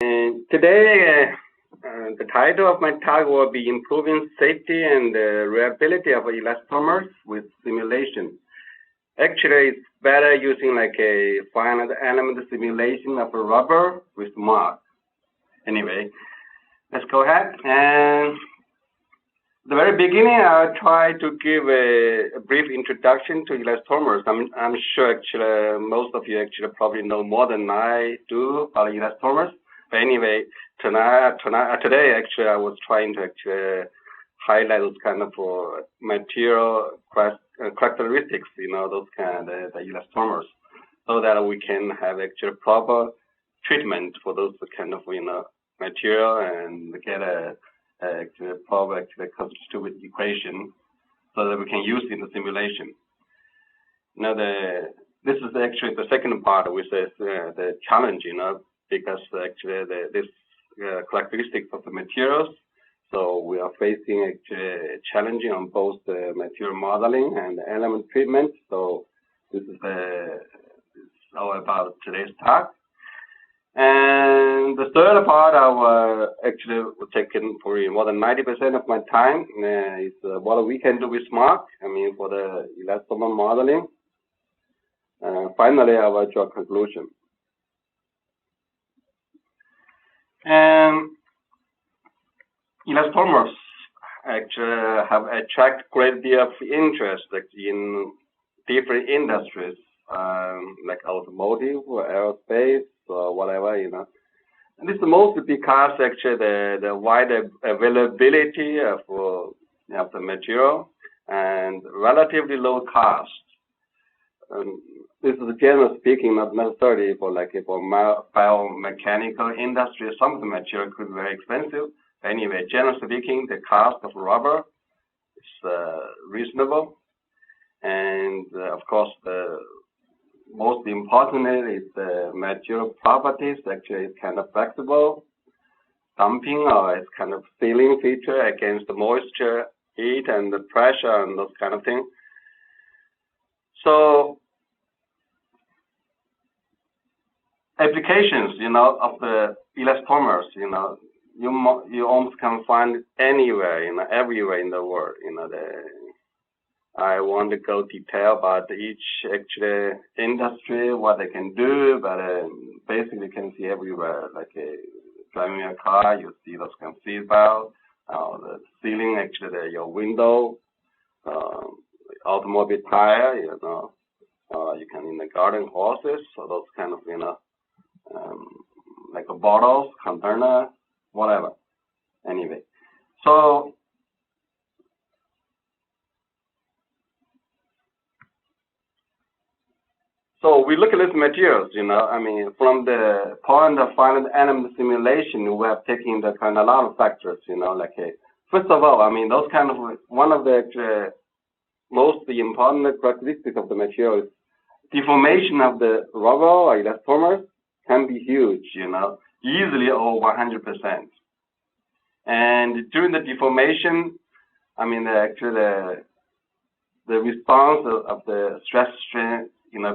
Today, the title of my talk will be Improving Safety and Reliability of Elastomers with Simulation. Actually, it's better using like a finite element simulation of a rubber with Marc. Anyway, let's go ahead. And at the very beginning, I'll try to give a brief introduction to elastomers. I'm sure actually most of you actually probably know more than I do about elastomers. But anyway, today actually I was trying to actually highlight those kind of material characteristics, those kind of the elastomers, so that we can have actually proper treatment for those kind of material and get a proper constitutive equation, so that we can use in the simulation. Now this is actually the second part, which is the challenge, because actually this characteristics of the materials. So we are facing actually challenging on both the material modeling and the element treatment. So this is all about today's talk. And the third part, I will actually take for more than 90% of my time is what we can do with Marc. For the elastomer modeling. Finally, I will draw a conclusion. And elastomers actually have attracted great deal of interest in different industries, like automotive or aerospace or whatever, And this is mostly because actually the wide availability of the material and relatively low cost. This is generally speaking, not necessarily for biomechanical industry. Some of the material could be very expensive. Anyway, generally speaking, the cost of rubber is reasonable, and of course, the most important is the material properties. Actually, it's kind of flexible, damping, or it's kind of sealing feature against the moisture, heat, and the pressure, and those kind of things. So applications, of the elastomers, you almost can find it anywhere, everywhere in the world. I want to go detail about each actually industry, what they can do, but basically you can see everywhere. Like driving a car, you see those kind of seat belts, the ceiling, actually your window, automobile tire, you can in the garden hoses, so those kind of like bottles, container, whatever. Anyway, so we look at these materials, from the point of finite element simulation, we have taken into account a lot of factors, first of all, those kind of, one of the most important characteristics of the material is deformation of the rubber or elastomers can be huge, easily over 100%. And during the deformation, the response of the stress strain,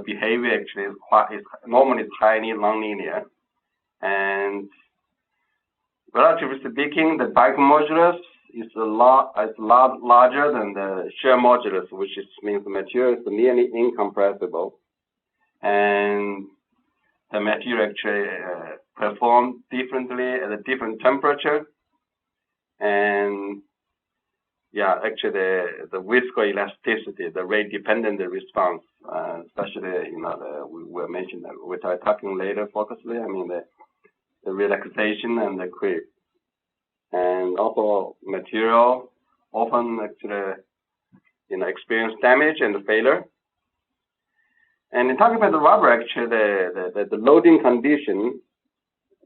behavior actually is normally tiny, nonlinear. And relatively speaking, the Back modulus is a lot larger than the shear modulus, which means the material is nearly incompressible. And the material actually performs differently at a different temperature. And yeah, actually the viscoelasticity, the rate-dependent response, especially we will mention that we're talking later, focusedly. The relaxation and the creep, and also material often actually experience damage and failure. And in talking about the rubber, actually the loading condition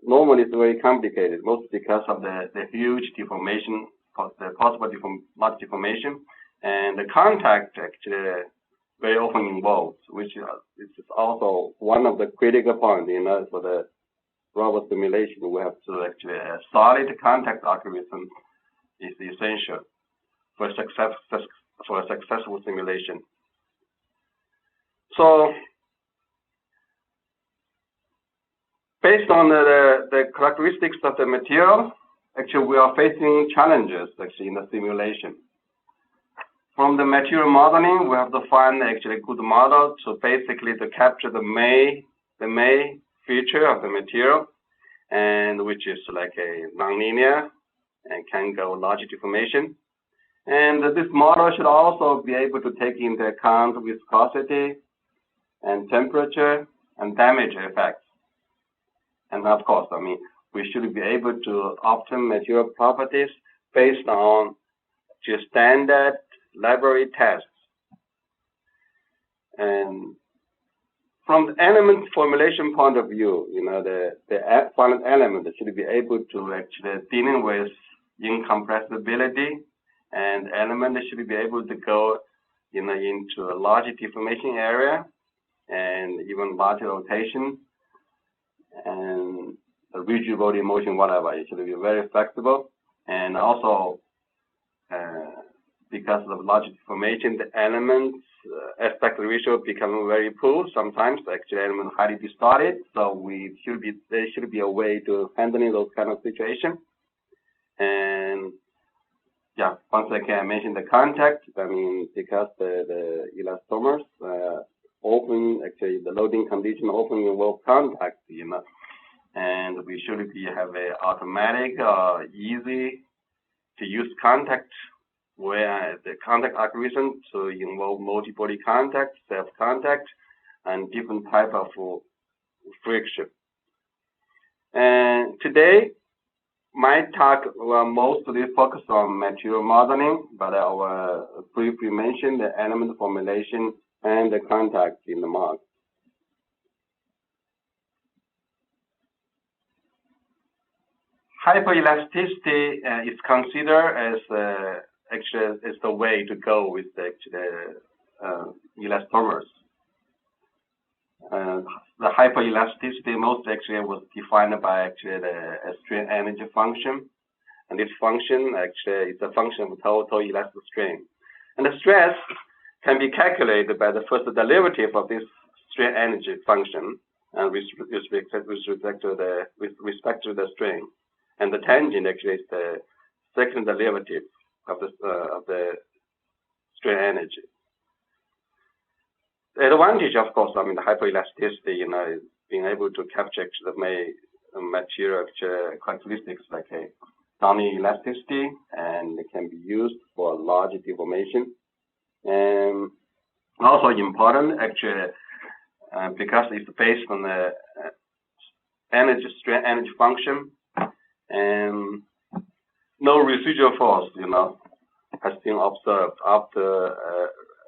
normally is very complicated, mostly because of the huge deformation, the possible much deformation, and the contact actually very often involved, which is also one of the critical points, for the rubber simulation. We have to actually a solid contact algorithm is essential for a successful simulation. So based on the characteristics of the material, actually we are facing challenges actually in the simulation. From the material modeling, we have to find actually a good model to basically to capture the main feature of the material, and which is like a nonlinear and can go large deformation. And this model should also be able to take into account viscosity and temperature and damage effects. And of course, I mean, we should be able to obtain material properties based on just standard library tests. And from the element formulation point of view, you know, the finite element should be able to actually dealing with incompressibility, and element should be able to go, you know, into a large deformation area and even larger rotation and a rigid body motion, whatever. It should be very flexible, and also because of large deformation, the elements aspect ratio become very poor. Sometimes actually element highly distorted. So there should be a way to handling those kind of situations. And yeah, once again, I mentioned the contact. I mean, because the elastomers open, actually the loading condition open involve contact, you know, and we should have a automatic or easy to use contact, where the contact algorithm to involve multi-body contact, self-contact, and different type of friction. And today, my talk will mostly focus on material modeling, but I will briefly mention the element formulation and the contact in the Marc. Hyperelasticity is considered as actually is the way to go with the elastomers. The hyperelasticity most actually was defined by actually the strain energy function, and this function actually is a function of total elastic strain. And the stress can be calculated by the first derivative of this strain energy function, and with respect to the strain, and the tangent actually is the second derivative of the strain energy. The advantage, of course, I mean, the hyperelasticity, you know, is being able to capture the material characteristics like a nonlinear elasticity, and it can be used for large deformation. And also important, actually, because it's based on the strain energy function, and no residual force, you know, has been observed after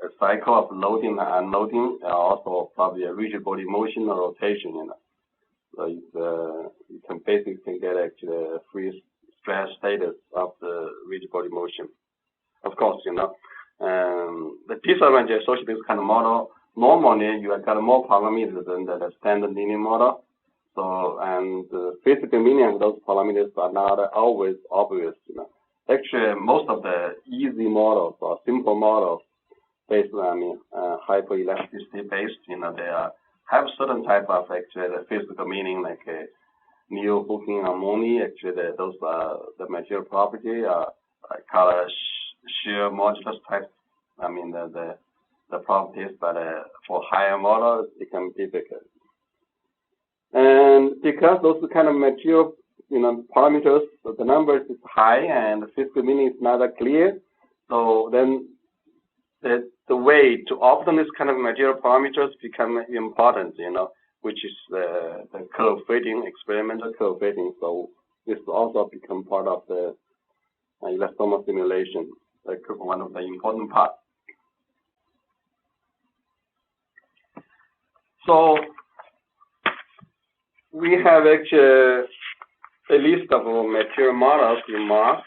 a cycle of loading and unloading, and also probably a rigid body motion or rotation, you know. So you can basically get actually a free stress status of the rigid body motion. Of course, you know, the disadvantage associated with this kind of model, normally you have got more parameters than the standard linear model. So, and the physical meaning of those parameters are not always obvious, you know. Actually, most of the easy models or simple models based on hyperelasticity based, you know, they have certain type of actually the physical meaning, like a neo-hooking harmony. Actually, those are the material property, color, shear, modulus type. I mean the properties, but for higher models, it can be difficult. And because those kind of material, you know, parameters, the numbers is high and the physical meaning is not that clear, so then the way to obtain this kind of material parameters become important, you know, which is the curve fitting, experimental curve fitting. So this will also become part of the elastomer simulation, like one of the important parts. So we have actually a list of material models in Marc,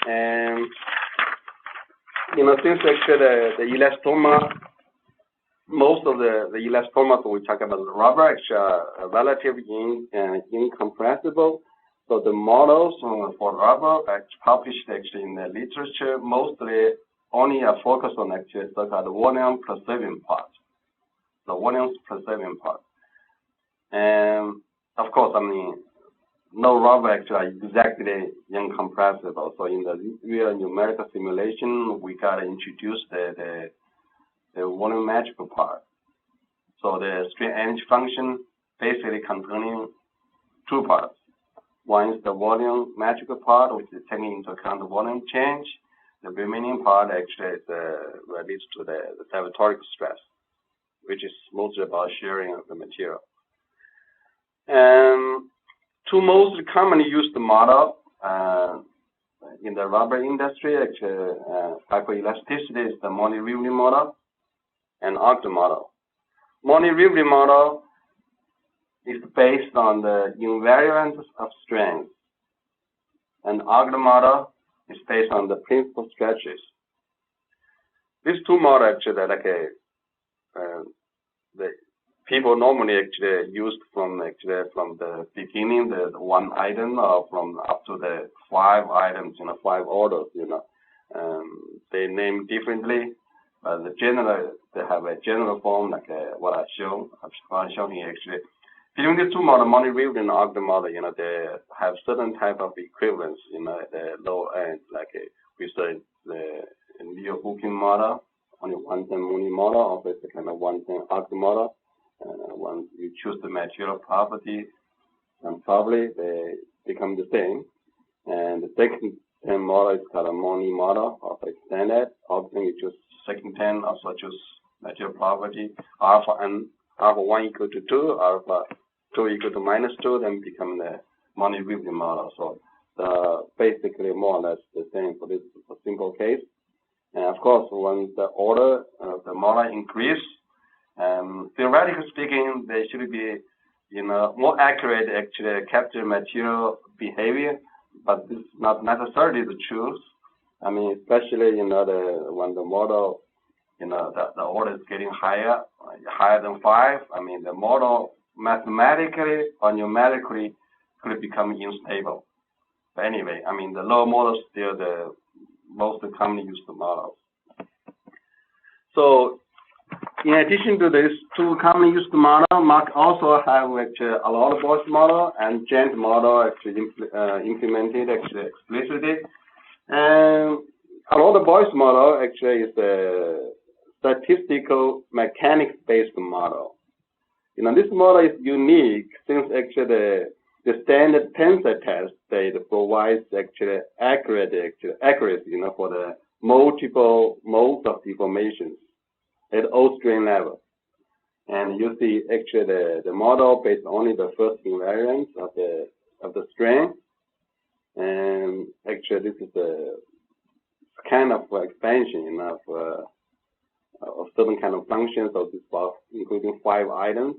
and you know, since actually the elastomer, most of the elastomers we talk about the rubber actually are relatively incompressible. So the models for rubber published actually in the literature mostly only are focused on actually so-called volume preserving part. The volume preserving part. And of course, I mean, no rubber actually are exactly incompressible. So in the real numerical simulation, we gotta introduce the volumetric part. So the strain energy function basically containing two parts. One is the volumetric part, which is taking into account the volume change. The remaining part actually is relates to the salvatoric stress, which is mostly about shearing of the material. And two most commonly used model in the rubber industry, actually, hyperelasticity is the Money-Rivlin model and Ogden model. Money-Rivlin model is based on the invariant of strength, and Ogden model is based on the principal stretches. These two models actually like the people normally actually used from the beginning, the one item, or from up to the 5 items, 5 orders, they name differently, but the general, they have a general form like what I'm showing here actually. Between these two models, Money-Rivlin and Ogden model, they have certain type of equivalence in the low end, like we said the Leo Hooking model, only one-time Mooney model, or basically kind of one-time Ogden model. Once you choose the material property, and probably they become the same. And the second 10 model is called a Money model, also extended. Ogden you choose second 10, also choose material property, alpha 1 equal to 2, alpha 2 equal to -2, then become the Money-Rivlin model. So basically more or less the same for this simple case. And of course, when the order of the model increase, theoretically speaking, they should be, more accurate actually capture material behavior, but this is not necessarily the truth. I mean, especially when the model, the order is getting higher than 5. I mean, the model mathematically or numerically could become unstable. But anyway, I mean, the lower models still the most commonly used models. So in addition to these two commonly used models, Marc also have actually a lot of Boyce model and Gent model actually implemented actually explicitly. And a lot of Boyce model actually is a statistical mechanics-based model. This model is unique since actually the standard tensor test data provides actually accuracy, for the multiple modes of deformations at all strain level. And you see actually the model based only the first invariance of the strain. And actually this is a kind of expansion of certain kind of functions of this box, including 5 items.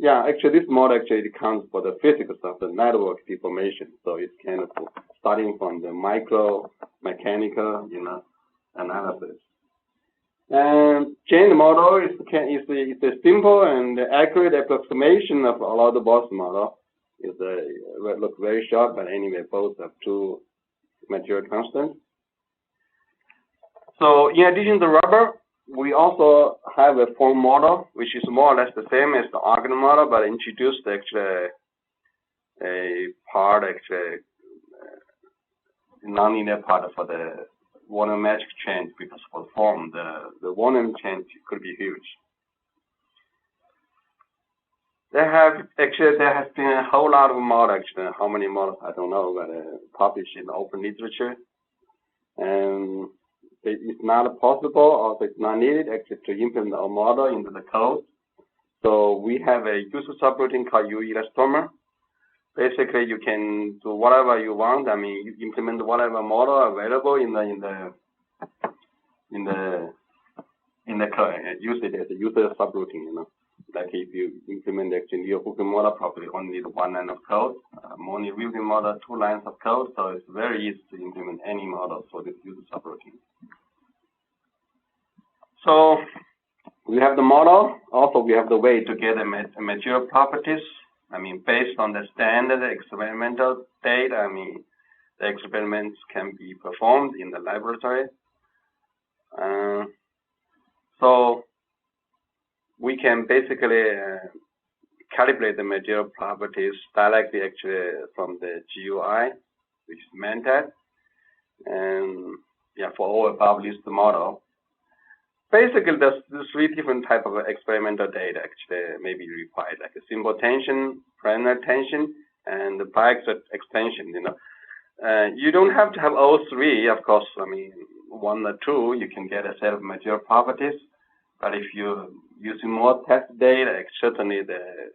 Yeah, actually this model actually accounts for the physics of the network deformation. So it's kind of starting from the micro mechanical, analysis. And Gent model is a simple and accurate approximation of a lot of Boyce model. It looks very short, but anyway, both have 2 material constants. So in addition to rubber, we also have a form model, which is more or less the same as the Ogden model, but introduced actually a part, nonlinear part for the volumetric change, because for the form, the volume change could be huge. There has been a whole lot of models, actually. How many models, I don't know, but published in open literature. And it's not possible, or it's not needed actually to implement a model into the code. So we have a user subroutine called Elastomer. Basically, you can do whatever you want. I mean, you implement whatever model available in the code. Use it as a user subroutine. Like if you implement actually your Hooking model, probably only need 1 line of code. Money-Rivlin model, 2 lines of code. So it's very easy to implement any model for this user subroutine. So we have the model. Also, we have the way to get the material properties. I mean, based on the standard experimental data, I mean, the experiments can be performed in the laboratory. So we can basically calibrate the material properties directly actually from the GUI, which is Mentat, and yeah, for all published model. Basically, there's 3 different type of experimental data actually may be required, like a simple tension, planar tension, and the biaxial extension. You don't have to have all 3, of course. I mean, 1 or 2, you can get a set of material properties. But if you're using more test data, certainly the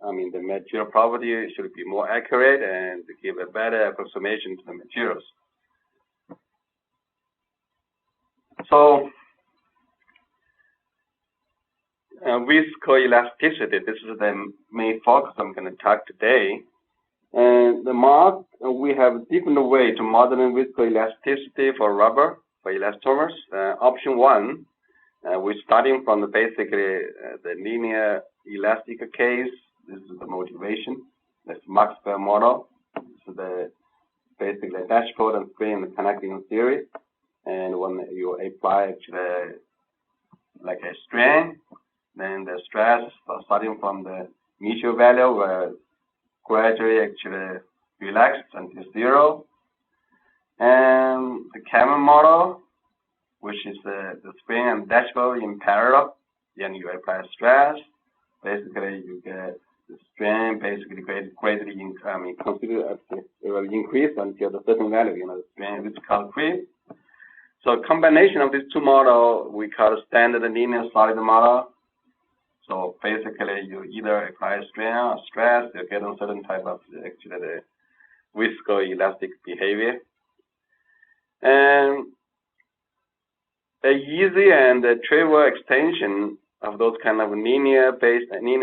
material property should be more accurate and give a better approximation to the materials. So, viscoelasticity, this is the main focus I'm going to talk today. And the Marc, we have different way to model viscoelasticity for rubber, for elastomers. Option 1, we're starting from basically the linear elastic case. This is the motivation. That's Marc's model. This is basically the dashboard and spring and connecting theory. And when you apply actually like a strain, then the stress starting from the initial value will gradually actually relax until 0. And the camera model, which is the spring and dashboard in parallel, then you apply stress. Basically, you get the strain basically greatly increase until the certain value, the strain which is called creep. So a combination of these 2 models we call a standard linear solid model. So basically, you either apply strain or stress, you get a certain type of actually the viscoelastic behavior. And the easy and the trivial extension of those kind of linear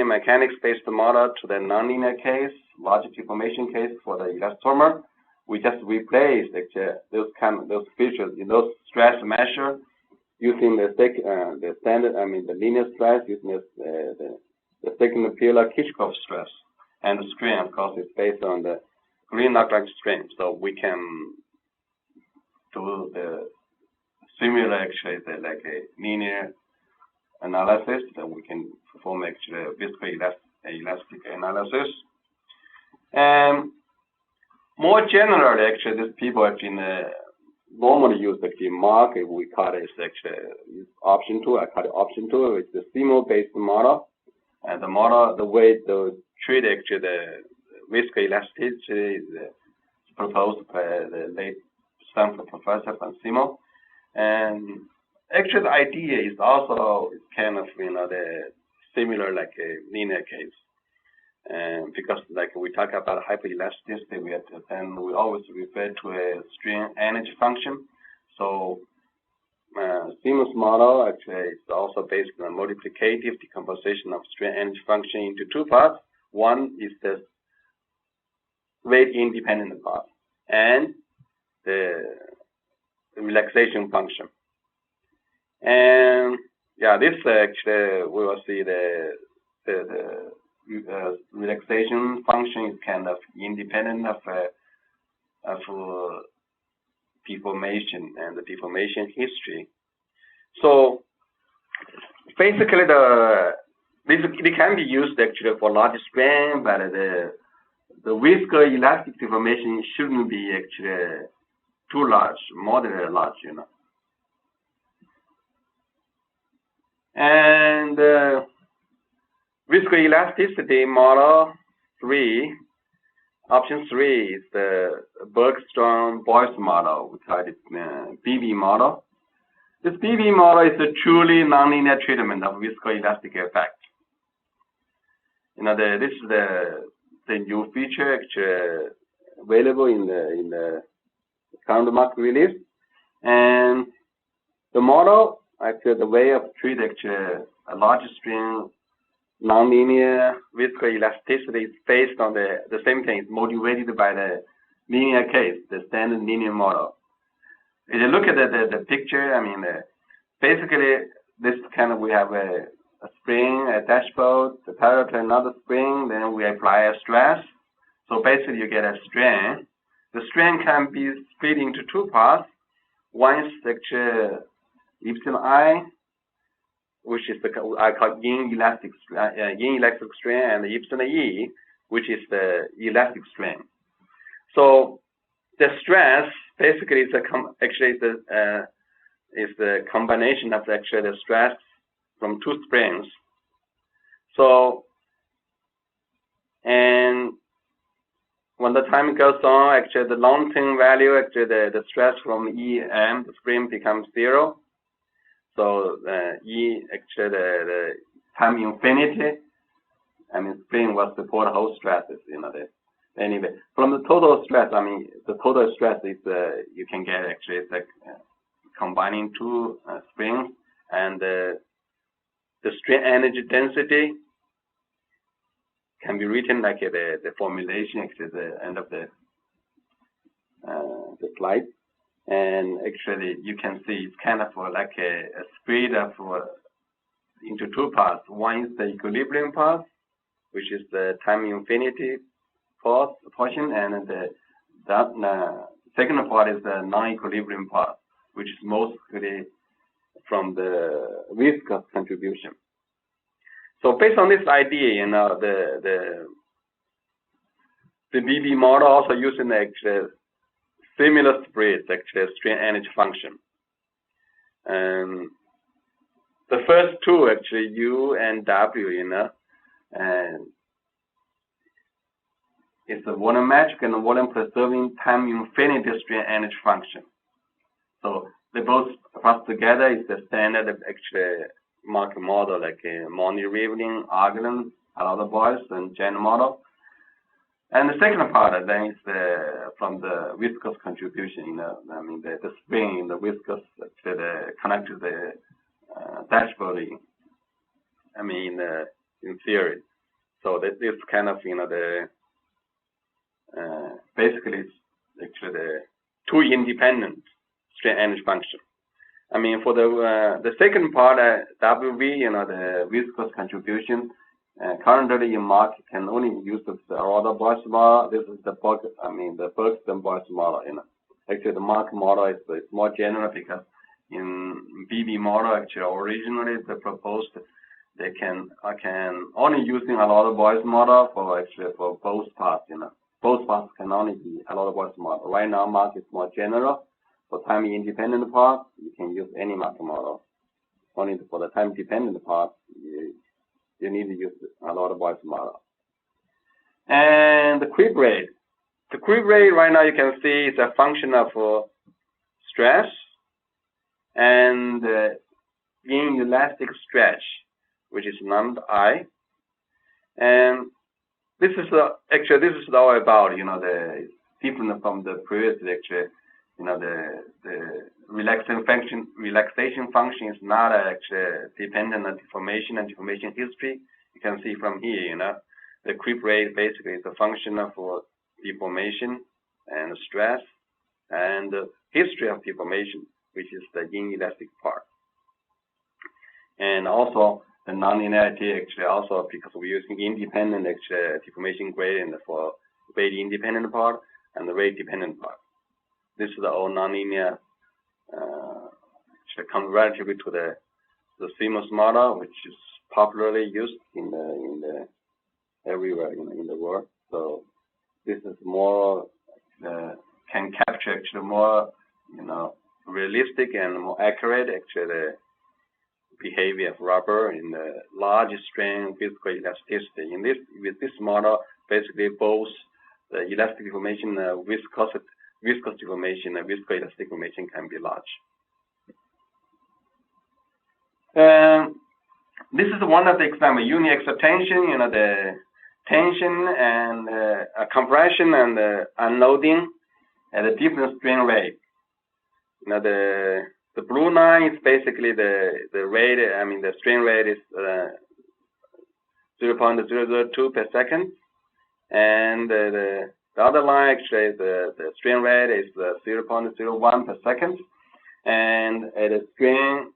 mechanics-based model to the nonlinear case, large deformation case for the elastomer, we just replace actually those features in those stress measure using the standard, the linear stress, using the second pillar Kirchhoff stress. And the strain, of course, is based on the green log-like strain. So we can do the similar, actually, like a linear analysis, that we can perform actually a viscoelastic analysis. And more generally, actually, these people have been normally use actually Marc, we call it actually option 2. I call it option 2. It's the CMO-based model, and the model, the way to treat actually the viscoelasticity is proposed by the late Stanford professor from CMO. And actually, the idea is also kind of the similar like a linear case. Because like we talk about hyperelasticity, we always refer to a strain energy function. So CMOS model actually is also based on multiplicative decomposition of strain energy function into 2 parts. One is the rate independent part and the relaxation function. And yeah, this actually we will see the relaxation function is kind of independent of deformation and the deformation history. So basically, it can be used actually for large strain, but the viscoelastic deformation shouldn't be actually too large, moderately large, And viscoelasticity model 3, option 3 is the Bergstrom-Boyce model. We call it BB model. This BB model is a truly nonlinear treatment of viscoelastic effect. This is the new feature actually available in the current Marc release, and the model actually the way of treat actually a large strain nonlinear viscoelasticity is based on the same thing. It's motivated by the linear case, the standard linear model. If you look at the picture, basically this kind of we have a spring, a dashboard, the parallel to another spring, then we apply a stress. So basically you get a strain. The strain can be split into 2 parts. One is actually epsilon I, which is I call yin elastic strain, and epsilon E, which is the elastic strain. So the stress basically is the combination of actually the stress from two springs. So, and when the time goes on, actually the long-term value, actually the stress from EM, the spring, becomes 0. So E, actually the time infinity, I mean, spring will support whole stresses, anyway, from the total stress, I mean, the total stress is, you can get actually, it's like combining two springs, and the strain energy density can be written like the formulation, actually the end of the slide. And actually, you can see it's kind of like a split of into two parts. One is the equilibrium part, which is the time infinity portion, and the second part is the non-equilibrium part, which is mostly from the viscous contribution. So based on this idea, the BB model also using actually similar spreads, actually strain energy function. The first two, actually U and W, and it's a volumetric and volume preserving time infinity strain energy function. So they both pass together is the standard actually Marc model, like a Monty-Rivlin, Argland, Elastomer, and Jen model. And the second part then is from the viscous contribution, I mean the spring in the viscous connect to the dashboard, I mean in theory. So that is kind of the basically it's actually the two independent strain energy function. I mean for the second part, WV, the viscous contribution. Currently in Marc can only use the Elastomer model. This is the Bergstrom-Boyce model. Actually, the Marc model is more general because in BB model, actually originally they proposed I can only using Elastomer model for both parts. Both parts can only be Elastomer model. Right now, Marc is more general. For time independent part, you can use any Marc model. Only for the time dependent part, you need to use a lot of Boyce model. And the creep rate. The creep rate right now you can see is a function of stress and inelastic stretch, which is named I. And this is all about the different from the previous lecture. The relaxation function is not actually dependent on deformation and deformation history. You can see from here, the creep rate basically is a function of deformation and stress and the history of deformation, which is the inelastic part. And also the nonlinearity actually also because we're using independent deformation gradient for rate independent part and the rate dependent part. This is all nonlinear, come relatively to the CMOS model, which is popularly used in the everywhere in the world. So this is more can capture actually more realistic and more accurate the behavior of rubber in the large strain viscoelasticity. With this model, basically both the elastic deformation, viscous deformation and viscoelastic deformation can be large. This is one of the examples. Uniaxial tension, the tension and compression and unloading at a different strain rate. The blue line is basically the rate. I mean the strain rate is 0.002 per second, and the other line actually the strain rate is 0.01 per second, and at a strain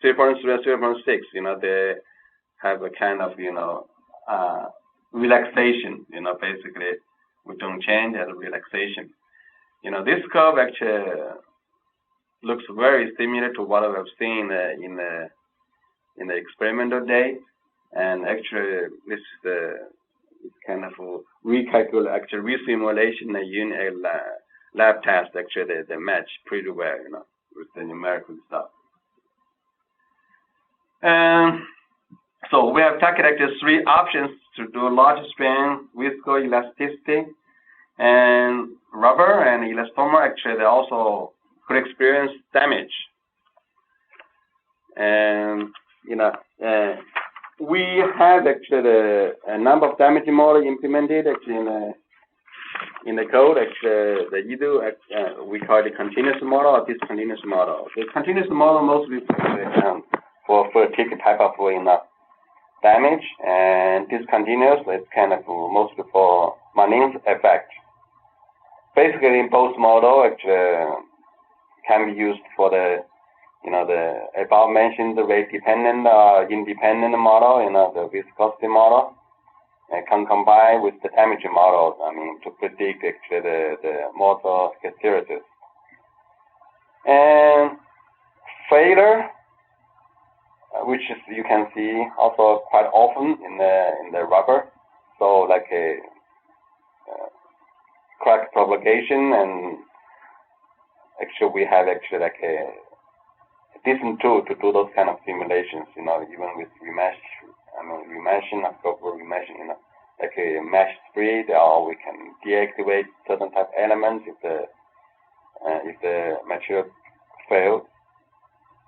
0.6, they have a kind of relaxation. Basically we don't change as a relaxation. This curve actually looks very similar to what I've seen in in the experimental day, and actually this is the kind of recalculate, actually resimulation a unit lab test. Actually, they match pretty well, with the numerical stuff. So we have calculated 3 options to do large strain, viscoelasticity, and rubber and elastomer. Actually, they also could experience damage. And we have actually a number of damage models implemented actually in the code. Actually, the either we call it continuous model or discontinuous model. The continuous model mostly for a particular type of damage, and discontinuous it's kind of mostly for Manin's effect. Basically, in both models, actually can be used for the the above mentioned rate dependent or independent model, the viscosity model, and can combine with the damage model. To predict actually the motor hysteresis. And failure, which is you can see also quite often in the rubber. So like a crack propagation, and actually we have actually like a decent tool to do those kind of simulations, even with remeshing, like a mesh spread, or we can deactivate certain type of elements if the material fails.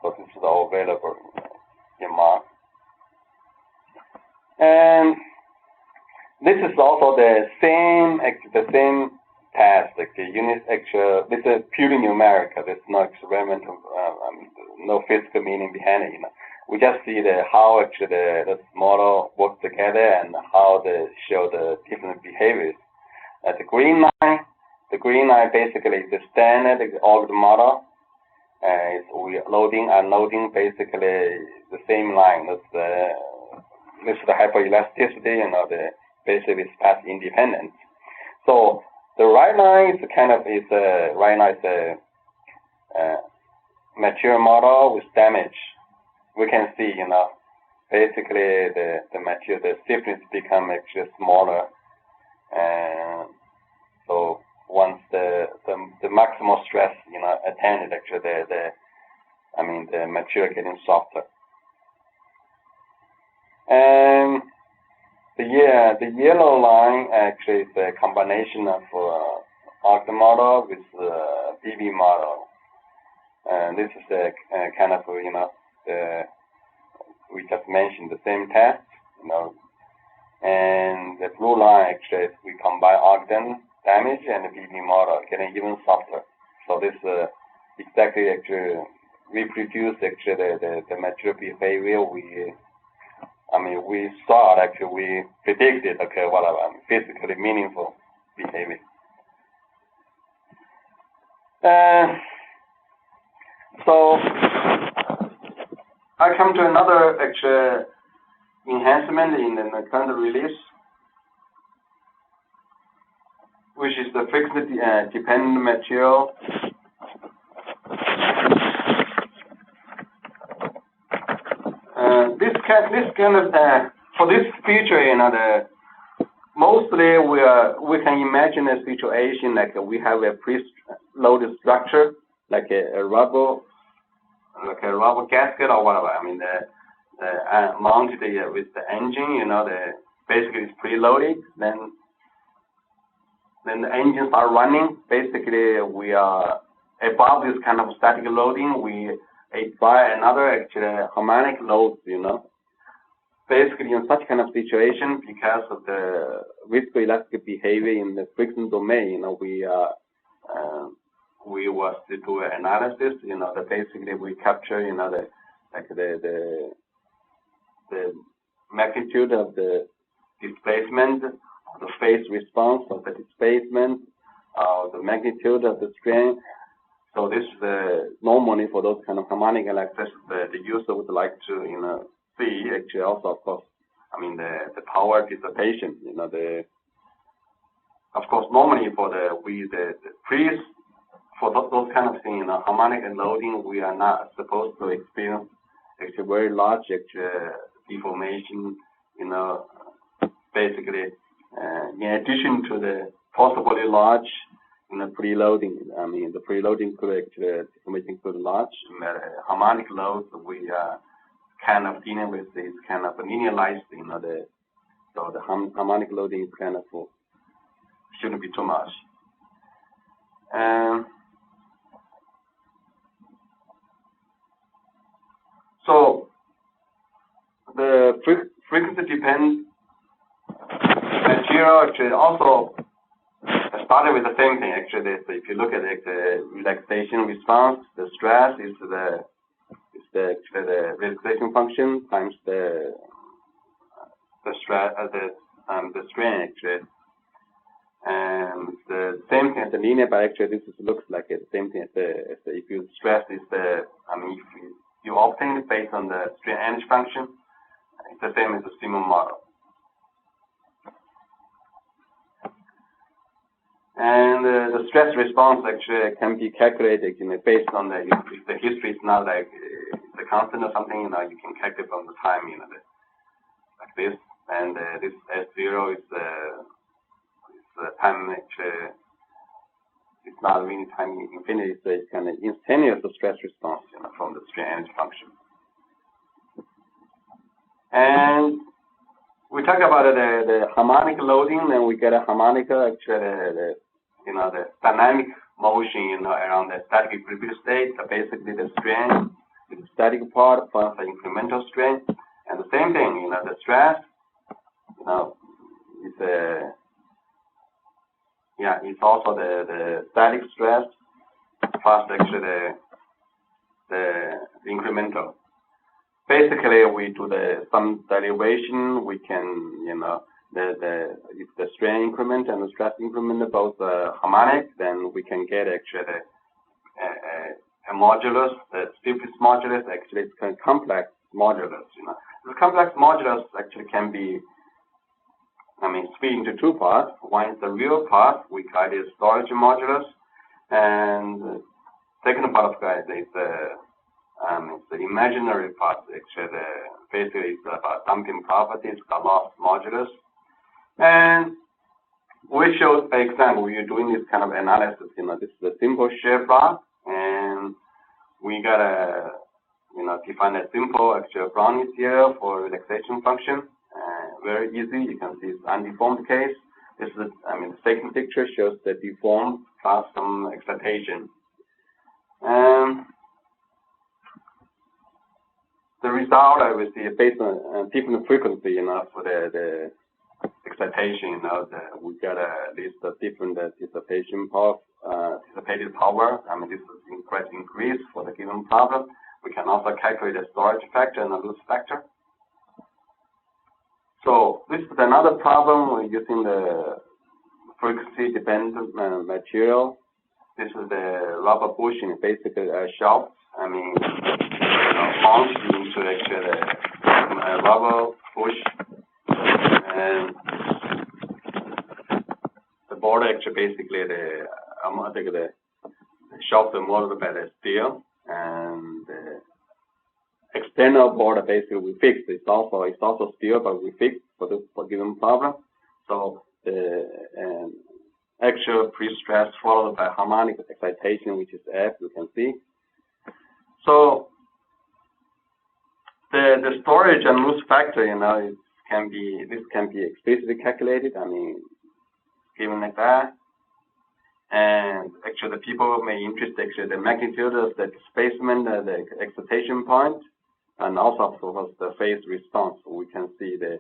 So this is all available in Marc. And this is also the same task, like the unit actual. This is purely numerical. There's no experimental, no physical meaning behind it. We just see how actually the model works together and how they show the different behaviors. The green line basically is the standard of the model. We loading, unloading, basically the same line. This is the hyperelasticity, basically it's path independent. So the right line is a mature model with damage. We can see, basically the material, the stiffness become actually smaller, and so once the maximal stress, attained, actually the material getting softer. And the yellow line actually is a combination of arc model with BB model. And this is a kind of we just mentioned the same test, and the blue line actually we combine arcden damage and the BB model, getting even softer. So this exactly actually reproduce actually the material behavior we saw. Actually we predicted what physically meaningful behavior. So I come to another actual enhancement in the current release, which is the friction dependent material. This kind of for this feature, mostly we can imagine a situation like we have a pre-loaded structure, like a rubber gasket or whatever. Mounted with the engine, basically it's preloaded. Then the engines are running. Basically, we are above this kind of static loading. We apply another actually harmonic load. Basically, in such kind of situation, because of the viscoelastic behavior in the friction domain, we was to do an analysis. That basically we capture, the magnitude of the displacement, the phase response of the displacement, the magnitude of the strain. So this is normally for those kind of harmonic electrics, the user would like to see actually also, of course, the power dissipation. Of course normally for for those kind of things, harmonic loading, we are not supposed to experience actually very large deformation, basically, in addition to the possibly large preloading. I mean, the preloading could actually deformation could large. Harmonic loads we are kind of dealing with is kind of linearized, so the harmonic loading is kind of shouldn't be too much. So the frequency depends material actually also started with the same thing actually. So if you look at the relaxation response, the stress is the relaxation function times the stress the strain actually. And the same thing as the linear, but actually this looks like the same thing as the if you stress is if you obtain it based on the strain energy function, it's the same as the Simple model. And the stress response actually can be calculated based on if the history is not like the constant or something, you can calculate from the time, like this. And this S0 is the time actually, it's not really time infinity, so it's kind of instantaneous stress response, from the strain energy function. And we talk about the harmonic loading, then we get a harmonic actually the dynamic motion around the static equilibrium state. So basically the strain is the static part plus the incremental strain, and the same thing, the stress, it's also the static stress plus actually the incremental. Basically, we do some derivation. We can, if the strain increment and the stress increment are both harmonic, then we can get actually a modulus, the stiffness modulus. Actually, it's kind of complex modulus. The complex modulus actually can be, split into two parts. One is the real part, we call it storage modulus, and the second part of that is the imaginary part. Actually, basically it's about damping properties, the loss modulus. And we showed an example. We are doing this kind of analysis. This is a simple shear plot, and we got define a simple actual Brownian here for relaxation function. Very easy. You can see it's undeformed case. This is, the second picture shows the deformed plus some excitation. The result I will see based on different frequency, for the excitation, we got a list of different dissipation power, dissipated power. This is quite increase for the given problem. We can also calculate the storage factor and the loss factor. So this is another problem. We're using the frequency dependent material. This is the rubber bushing, basically a shaft. Mounts into actually a rubber bush, and the border actually basically the shaft is molded by the steel, and the external border basically we fixed. It's also steel, but we fixed for given problem. So the actual pre-stress followed by harmonic excitation, which is F, you can see. So the storage and loss factor, this can be explicitly calculated. Given like that. And actually, the people may interest actually the magnitude of the displacement, the excitation point, and also of course the phase response. We can see the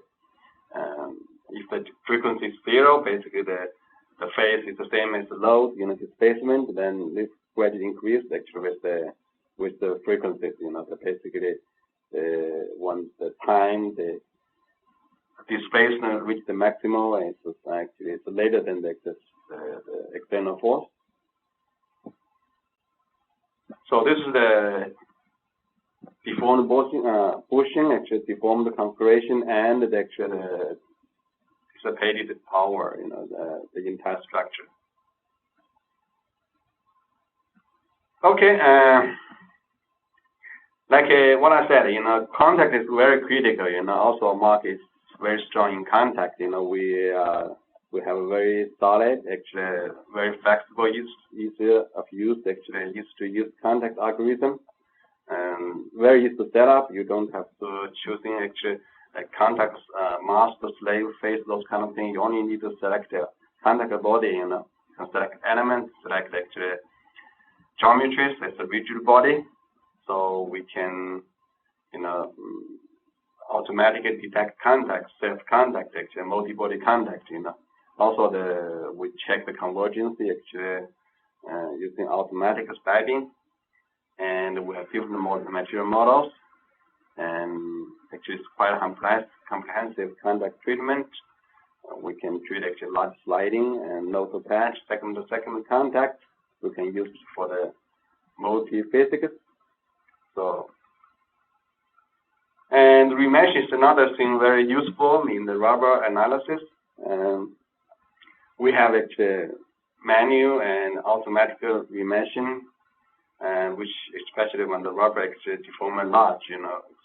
if the frequency is 0, basically the phase is the same as the load unit displacement. Then this gradually increase actually with the frequencies. So basically, once the time the displacement reach the maximum, and it's later than the external force. So this is the deformed bushing, actually deformed configuration, and the actual dissipated power, the entire structure. Okay, Like what I said, contact is very critical. Also Marc is very strong in contact. We have a very solid, actually very flexible easier of use, actually used to use contact algorithm, and very easy to set up. You don't have to choosing actually contact master, slave, face, those kind of things. You only need to select a contact body. You can select elements, select actually geometries. It's a rigid body, so we can automatically detect contact, self-contact, actually multi-body contact. Also we check the convergence actually using automatic stacking, and we have different material models, and actually it's quite a comprehensive contact treatment. We can treat actually large sliding and local patch, second-to-second contact. We can use for the multi-physics. And remesh is another thing very useful in the rubber analysis. We have actually manual and automatic remeshing, which especially when the rubber actually deform large,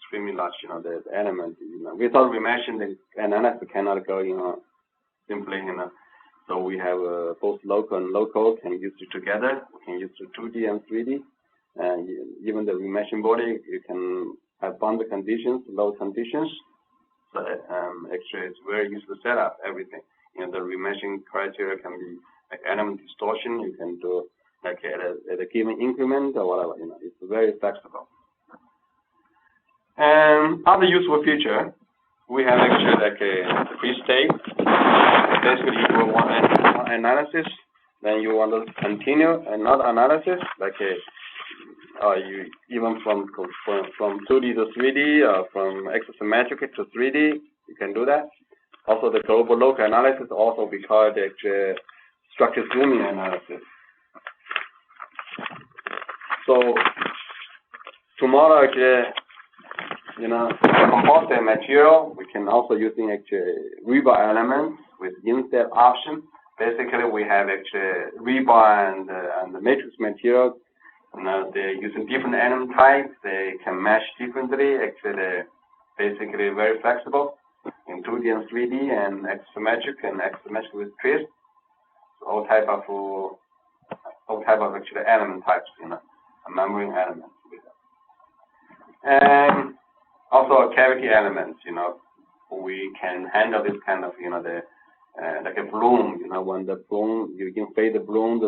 extremely large, the element, without remeshing, the analysis cannot go, simply, So we have both local and local can use it together. We can use the 2D and 3D, and even the remeshing body, you can have boundary conditions, load conditions. So actually, it's very useful to set up everything. The remeshing criteria can be like element distortion. You can do like at a given increment or whatever. It's very flexible. And other useful feature, we have actually like a pre-state. Basically, if you want an analysis, then you want to continue another analysis, like you even from 2D to 3D, or from axisymmetric to 3D, you can do that. Also, the global local analysis also we call it structure zooming analysis. So tomorrow, composite material, we can also using rebar elements with instead option. Basically, we have rebar and the matrix material. They're using different element types. They can mesh differently. They're basically very flexible in 2D and 3D, and axisymmetric with twist. So all type of element types, membrane elements with them. And also cavity elements, we can handle this kind of, like a balloon, when the balloon, you inflate the balloon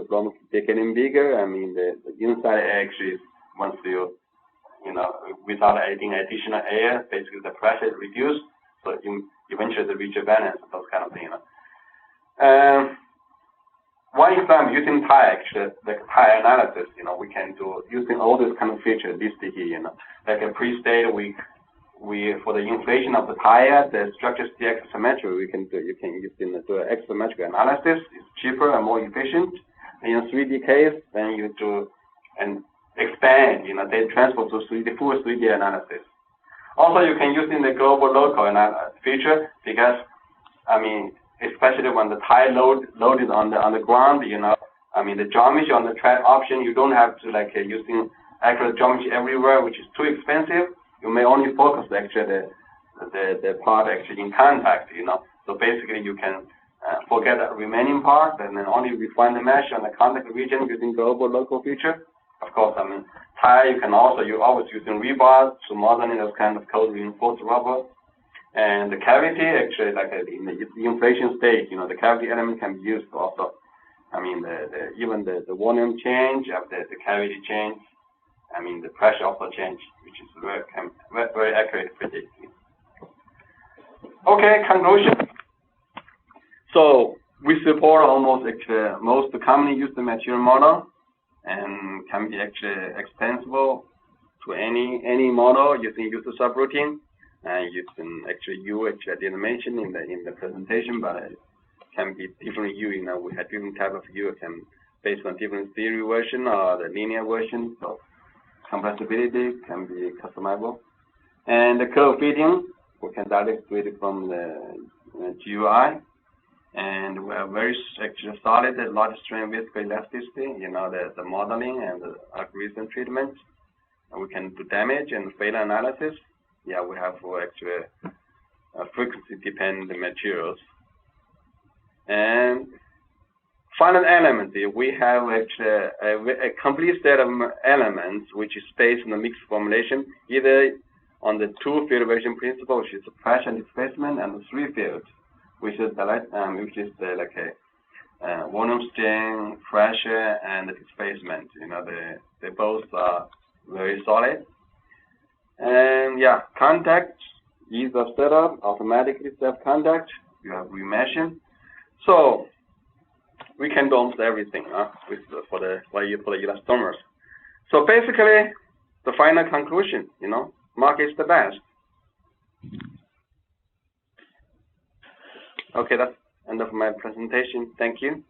they're getting bigger. The inside actually, once you, without adding additional air, basically the pressure is reduced, so eventually they reach a balance, those kind of things. One example using tire, the tire analysis, we can do using all these kind of features listed here, like a pre-state, we for the inflation of the tire, the structure is axisymmetric. You can use do an axisymmetric analysis. It's cheaper and more efficient. In a 3D case, then you do and expand, they transfer to full 3D analysis. Also, you can use in the global local feature because, especially when the tire load is on the ground, the geometry on the track option, you don't have to using accurate geometry everywhere, which is too expensive. You may only focus the part in contact, So basically, you can forget the remaining part and then only refine the mesh on the contact region using global local feature. Of course, tire you're always using rebar to model those kind of cold reinforced rubber. And the cavity in the inflation state, the cavity element can be used also. Even the volume change of the cavity change. The pressure also change, which is very accurate predicting. Okay, conclusion. So we support almost most commonly used material model, and can be extensible to any model using user subroutine. And you can I didn't mention in the presentation, but it can be different U. We have different type of U based on different theory version or the linear version. So compressibility can be customizable. And the curve fitting, we can directly it from the GUI. And we have very solid large strain viscoelasticity, the modeling and the algorithm treatment. we can do damage and failure analysis. Yeah, we have actually frequency dependent materials. And finite elements, we have actually a complete set of elements which is based on the mixed formulation, either on the two field variation principle, which is pressure and displacement, and the three field, which is like a volume strain, pressure, and displacement. You know, they both are very solid. And yeah, contact, ease of setup, automatically self-contact. You have remeshing. So we can do almost everything for the elastomers. So basically, the final conclusion, you know, Marc is the best. Okay, that's end of my presentation. Thank you.